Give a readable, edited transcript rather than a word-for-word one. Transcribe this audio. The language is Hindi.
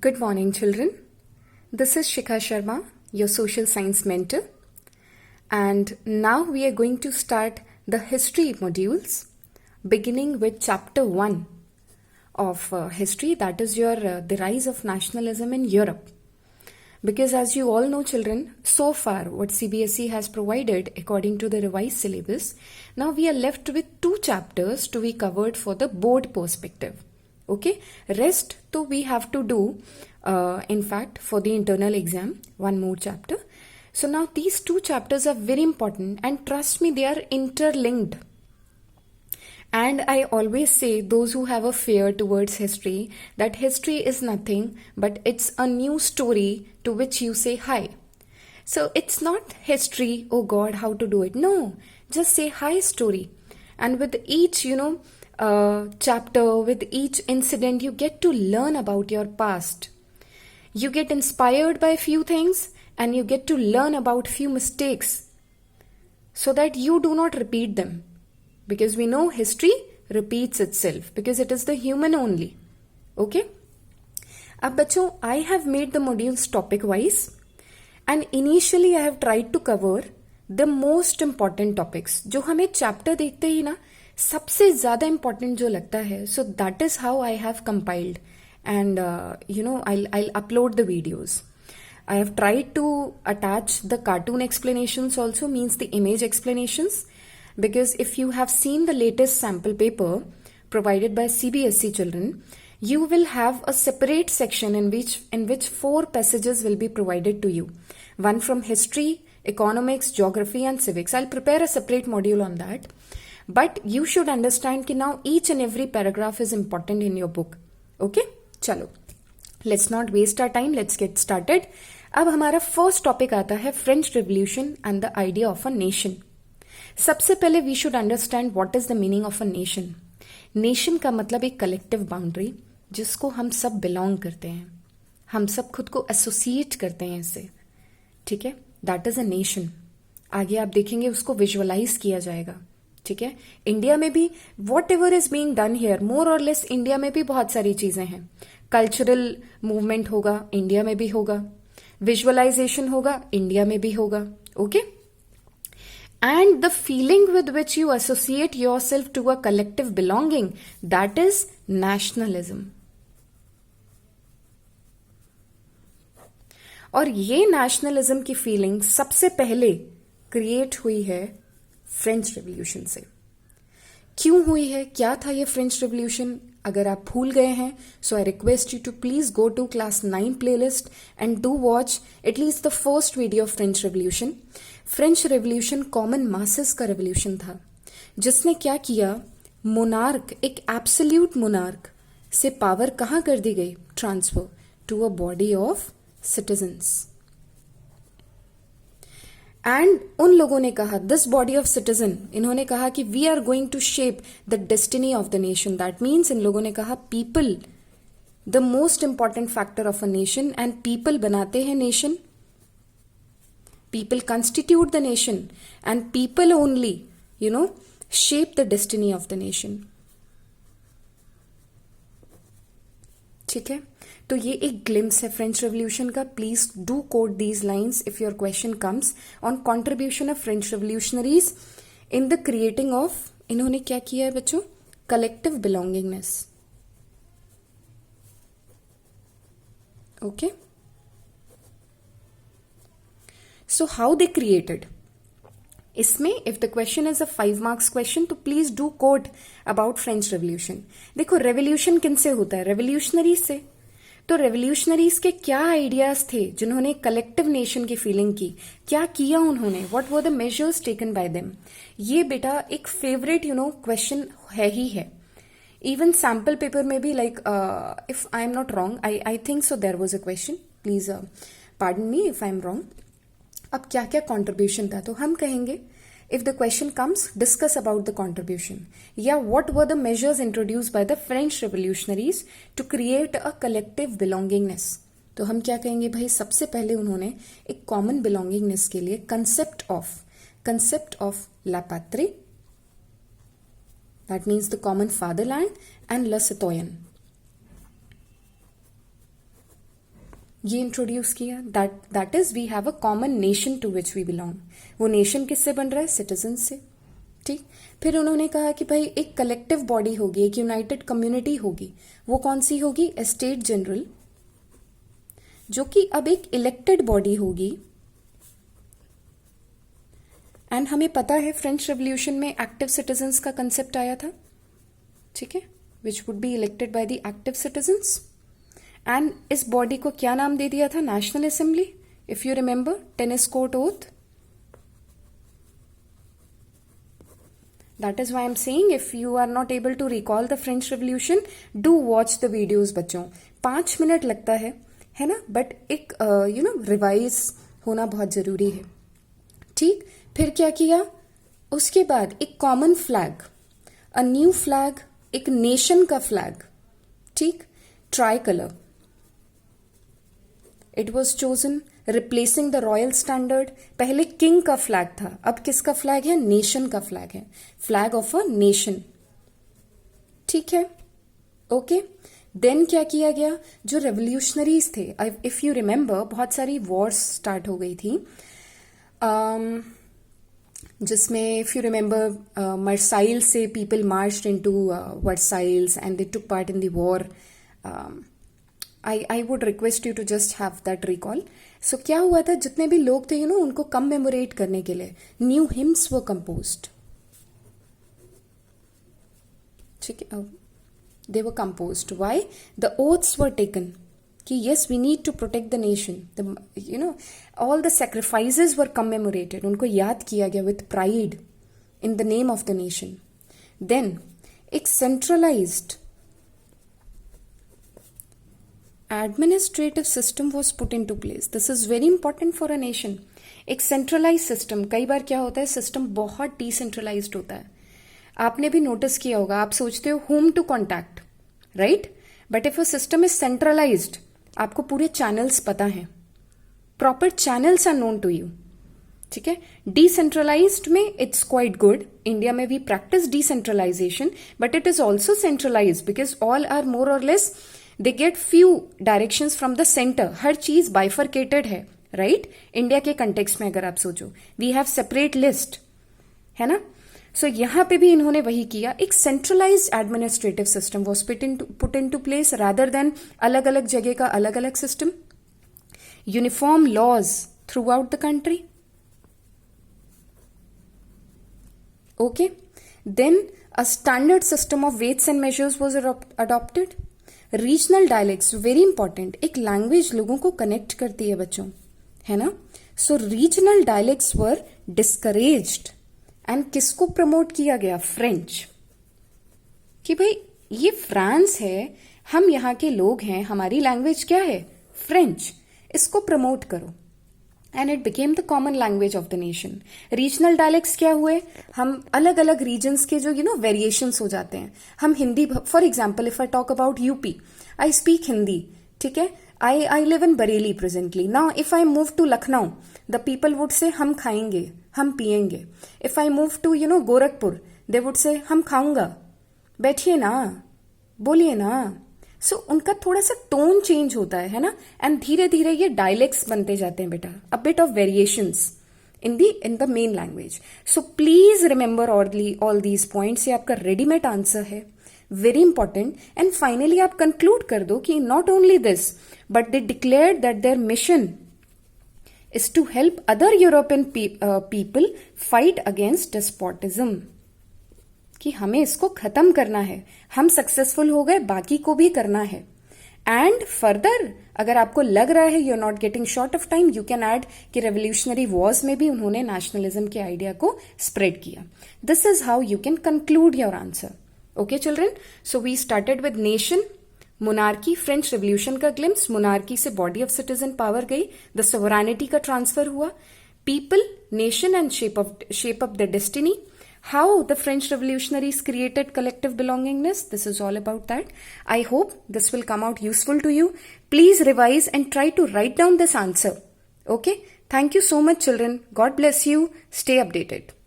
Good morning, children. This is Shikha Sharma, your social science mentor. And now we are going to start the history modules, beginning with chapter 1 of history, that is your the rise of nationalism in Europe. Because as you all know, children, so far what Cbse has provided according to the revised syllabus, now we are left with 2 chapters to be covered for the board perspective. Okay, rest to we have to do in fact for the internal exam, one more chapter. So now these 2 chapters are very important, and trust me, they are interlinked. And I always say, those who have a fear towards history, that history is nothing but it's a new story to which you say hi. So it's not history, oh God, how to do it. No, just say hi story. And with each, chapter, with each incident, you get to learn about your past. You get inspired by a few things and you get to learn about few mistakes so that you do not repeat them. Because we know history repeats itself because it is the human only. Okay? अब बच्चों, I have made the modules topic wise and initially I have tried to cover the most important topics जो हमें chapter देखते ही ना सबसे ज़्यादा important जो लगता है. So that is how I have compiled and I'll upload the videos. I have tried to attach the cartoon explanations also, means the image explanations. Because if you have seen the latest sample paper provided by Cbse children, you will have a separate section in which 4 passages will be provided to you. One from history, economics, geography and civics. I'll prepare a separate module on that. But you should understand that now each and every paragraph is important in your book. Okay? Chalo. Let's not waste our time. Let's get started. अब हमारा first topic आता है French Revolution and the idea of a nation. सबसे पहले we should understand what is the meaning of a nation. Nation का मतलब एक कलेक्टिव बाउंड्री जिसको हम सब बिलोंग करते हैं, हम सब खुद को एसोसिएट करते हैं इससे. ठीक है, दैट इज अ नेशन. आगे आप देखेंगे उसको विजुअलाइज किया जाएगा. ठीक है, इंडिया में भी whatever is being done here, more और लेस इंडिया में भी बहुत सारी चीजें हैं. कल्चरल मूवमेंट होगा, इंडिया में भी होगा. विजुअलाइजेशन होगा, इंडिया में भी होगा. Okay And the feeling with which you associate yourself to a collective belonging, that is nationalism. और ये nationalism की feeling सबसे पहले create हुई है फ्रेंच रेवोल्यूशन से. क्यों हुई है, क्या था ये फ्रेंच रेवोल्यूशन? अगर आप भूल गए हैं, so I request you to please go to class 9 playlist and do watch at least the first video of French Revolution. French revolution common masses का रेवोल्यूशन था जिसने क्या किया, मोनार्क, एक एब्सोल्यूट मोनार्क से पावर कहां कर दी गई, transfer to a body of citizens. And उन लोगों ने कहा, दिस बॉडी ऑफ सिटीजन, इन्होंने कहा कि we are going to shape the destiny of the nation. That means इन लोगों ने कहा people the most important factor of a nation, and people बनाते हैं nation. People constitute the nation and people only, shape the destiny of the nation. ठीक है, तो ये एक ग्लिम्स है फ्रेंच रेवोल्यूशन का. Please do quote these lines if your question comes on contribution of French revolutionaries in the creating of, इन्होंने क्या किया है बच्चों, collective belongingness. Okay, so how they created, इसमें if the question is a 5 marks question तो please do quote about French Revolution. देखो रेवोल्यूशन किनसे होता है, रेवोल्यूशनरीज से. तो रेवोल्यूशनरीज के क्या आइडियाज थे जिन्होंने कलेक्टिव नेशन की फीलिंग की, क्या किया उन्होंने, what were the measures taken by them. ये बेटा एक फेवरेट क्वेश्चन है ही है. इवन सैम्पल पेपर में भी like if I am not wrong, I think so there was a question, please pardon me if I am wrong. अब क्या क्या कॉन्ट्रीब्यूशन था, तो हम कहेंगे if the question comes discuss about the contribution, या what were the measures introduce by the French revolutionaries to create a collective belongingness. तो हम क्या कहेंगे भाई, सबसे पहले उन्होंने एक कॉमन बिलोंगिंगनेस के लिए concept of la patrie, that means the common fatherland, and le citoyen. ये इंट्रोड्यूस किया, that is we have a common nation to which we belong. वो नेशन किससे बन रहा है? सिटीजन से। ठीक। फिर उन्होंने कहा कि भाई एक कलेक्टिव बॉडी होगी, एक यूनाइटेड कम्युनिटी होगी। वो कौन सी होगी? एस्टेट जनरल, जो कि अब एक इलेक्टेड बॉडी होगी। एंड हमें पता है फ्रेंच रेवोल्यूशन में एक्टिव सिटीजन्स का कंसेप्ट आया था, ठीक है, which would be elected by the active citizens. And इस बॉडी को क्या नाम दे दिया था? National assembly. If you remember, tennis court oath. That is why I'm saying if you are not able to recall the French Revolution, do watch the videos बच्चों। 5 मिनट लगता है ना, बट एक रिवाइज होना बहुत जरूरी है। ठीक। फिर क्या किया? उसके बाद एक common flag, a new flag, एक नेशन का फ्लैग, ठीक, try colour, it was chosen, replacing the royal standard. पहले किंग का फ्लैग था, अब किसका फ्लैग है? नेशन का फ्लैग है, फ्लैग ऑफ अ नेशन। ठीक है, ओके। देन क्या किया गया? जो रेवोल्यूशनरीज थे, इफ यू रिमेंबर, बहुत सारी वॉर्स स्टार्ट हो गई थी, जिसमें इफ यू रिमेंबर मर्साइल से people marched into Versailles and they took part in the war. I would request you to just have that recall. So क्या हुआ था? जितने भी लोग थे उनको कमेमोरेट करने के लिए न्यू हिम्स वर कंपोज्ड। ठीक है, they were composed. Why? The oaths were taken कि yes, we need to protect the nation. All the sacrifices were commemorated. उनको याद किया गया with pride in the name of the nation. Then एक centralized administrative system was put into place. This is very important for a nation. एक centralized system, कई बार क्या होता है, सिस्टम बहुत डिसेंट्रलाइज्ड होता है। आपने भी नोटिस किया होगा, आप सोचते हो whom to contact, right? But if a system is centralized, आपको पूरे चैनल्स पता हैं, proper channels are known to you. ठीक है, डिसेंट्रलाइज्ड में इट्स क्वाइट गुड। इंडिया में we practice decentralisation, but it is also centralised because all are more और less they get few directions from the centre. हर चीज बाइफरकेटेड है, राइट? इंडिया के कंटेक्स्ट में अगर आप सोचो, वी हैव सेपरेट लिस्ट, है ना? सो यहां पे भी इन्होंने वही किया, एक centralised administrative system was put in to place rather than अलग अलग जगह का अलग अलग system. Uniform laws throughout the country. Okay, then a standard system of weights and measures was adopted. Regional dialects very important, एक लैंग्वेज लोगों को कनेक्ट करती है बच्चों, है ना? So regional dialects were discouraged and किसको प्रमोट किया गया? फ्रेंच। कि भाई ये फ्रांस है, हम यहाँ के लोग हैं, हमारी लैंग्वेज क्या है? फ्रेंच, इसको प्रमोट करो। And it became the common language of the nation. Regional dialects क्या हुए? हम अलग अलग रीजन्स के जो वेरिएशंस हो जाते हैं। हम Hindi, for example if I talk about UP, I speak Hindi, ठीक है? I live in Bareilly presently. Now if I move to Lucknow, the people would say हम खाएंगे, हम पिएंगे। If I move to Gorakhpur, they would say हम खाऊंगा, बैठिए ना, बोलिए ना। सो उनका थोड़ा सा टोन चेंज होता है ना? एंड धीरे धीरे ये डायलेक्ट्स बनते जाते हैं बेटा, a bit of variations in the main language. So please remember all these points. ये आपका रेडीमेड आंसर है, वेरी इंपॉर्टेंट। एंड फाइनली आप कंक्लूड कर दो कि not only this but they declare that their mission is to help other European people fight against despotism, कि हमें इसको खत्म करना है। हम सक्सेसफुल हो गए, बाकी को भी करना है। एंड फर्दर अगर आपको लग रहा है you are not getting short of time, you can add कि रेवोल्यूशनरी वॉर्स में भी उन्होंने नेशनलिज्म के आइडिया को स्प्रेड किया। This is how you can conclude your answer. Okay children, so we started with nation, monarchy, French revolution का ग्लिम्स, मोनार्की से बॉडी ऑफ सिटीजन पावर गई, द सोवरेनिटी का ट्रांसफर हुआ, people, nation and shape up the destiny, how the French revolutionaries created collective belongingness. This is all about that. I hope this will come out useful to you. Please revise and try to write down this answer. Okay? Thank you so much children. God bless you. Stay updated.